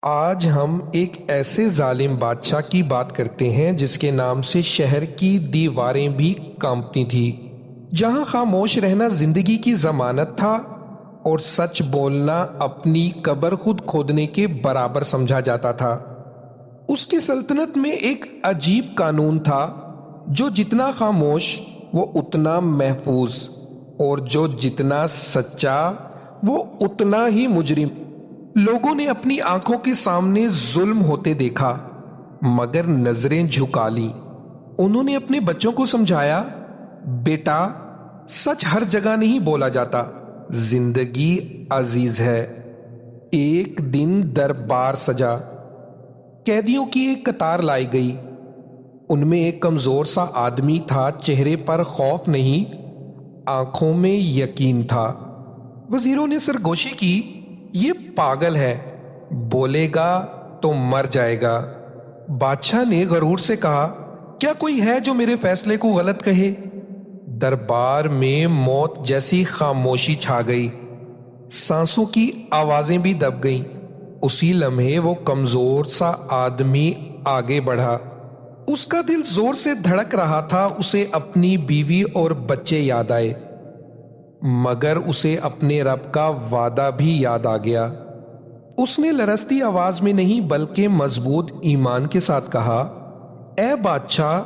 آج ہم ایک ایسے ظالم بادشاہ کی بات کرتے ہیں جس کے نام سے شہر کی دیواریں بھی کانپتی تھی، جہاں خاموش رہنا زندگی کی ضمانت تھا اور سچ بولنا اپنی قبر خود کھودنے کے برابر سمجھا جاتا تھا۔ اس کی سلطنت میں ایک عجیب قانون تھا، جو جتنا خاموش وہ اتنا محفوظ، اور جو جتنا سچا وہ اتنا ہی مجرم۔ لوگوں نے اپنی آنکھوں کے سامنے ظلم ہوتے دیکھا مگر نظریں جھکا لیں۔ انہوں نے اپنے بچوں کو سمجھایا، بیٹا سچ ہر جگہ نہیں بولا جاتا، زندگی عزیز ہے۔ ایک دن دربار سجا، قیدیوں کی ایک قطار لائی گئی۔ ان میں ایک کمزور سا آدمی تھا، چہرے پر خوف نہیں، آنکھوں میں یقین تھا۔ وزیروں نے سرگوشی کی، یہ پاگل ہے، بولے گا تو مر جائے گا۔ بادشاہ نے غرور سے کہا، کیا کوئی ہے جو میرے فیصلے کو غلط کہے؟ دربار میں موت جیسی خاموشی چھا گئی، سانسوں کی آوازیں بھی دب گئیں۔ اسی لمحے وہ کمزور سا آدمی آگے بڑھا۔ اس کا دل زور سے دھڑک رہا تھا، اسے اپنی بیوی اور بچے یاد آئے، مگر اسے اپنے رب کا وعدہ بھی یاد آ گیا۔ اس نے لرزتی آواز میں نہیں بلکہ مضبوط ایمان کے ساتھ کہا، اے بادشاہ،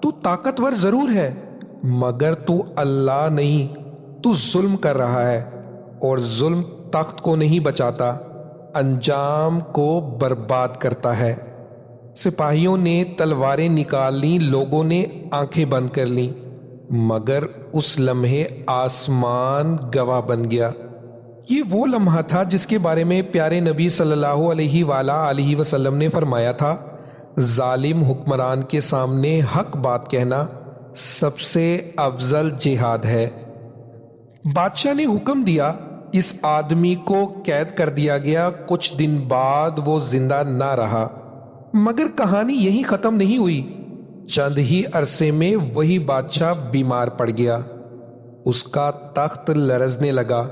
تو طاقتور ضرور ہے مگر تو اللہ نہیں، تو ظلم کر رہا ہے، اور ظلم تخت کو نہیں بچاتا، انجام کو برباد کرتا ہے۔ سپاہیوں نے تلواریں نکال لیں، لوگوں نے آنکھیں بند کر لیں، مگر اس لمحے آسمان گواہ بن گیا۔ یہ وہ لمحہ تھا جس کے بارے میں پیارے نبی صلی اللہ علیہ وآلہ وسلم نے فرمایا تھا، ظالم حکمران کے سامنے حق بات کہنا سب سے افضل جہاد ہے۔ بادشاہ نے حکم دیا، اس آدمی کو قید کر دیا گیا۔ کچھ دن بعد وہ زندہ نہ رہا، مگر کہانی یہیں ختم نہیں ہوئی۔ چند ہی عرصے میں وہی بادشاہ بیمار پڑ گیا، اس کا تخت لرزنے لگا،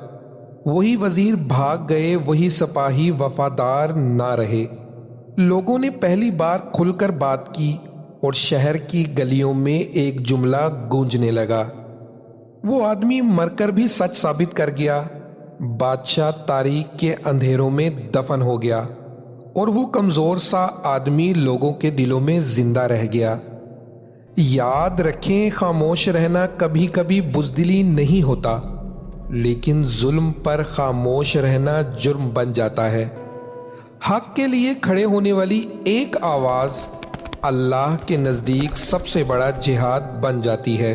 وہی وزیر بھاگ گئے، وہی سپاہی وفادار نہ رہے۔ لوگوں نے پہلی بار کھل کر بات کی اور شہر کی گلیوں میں ایک جملہ گونجنے لگا، وہ آدمی مر کر بھی سچ ثابت کر گیا۔ بادشاہ تاریخ کے اندھیروں میں دفن ہو گیا، اور وہ کمزور سا آدمی لوگوں کے دلوں میں زندہ رہ گیا۔ یاد رکھیں، خاموش رہنا کبھی کبھی بزدلی نہیں ہوتا، لیکن ظلم پر خاموش رہنا جرم بن جاتا ہے۔ حق کے لیے کھڑے ہونے والی ایک آواز اللہ کے نزدیک سب سے بڑا جہاد بن جاتی ہے۔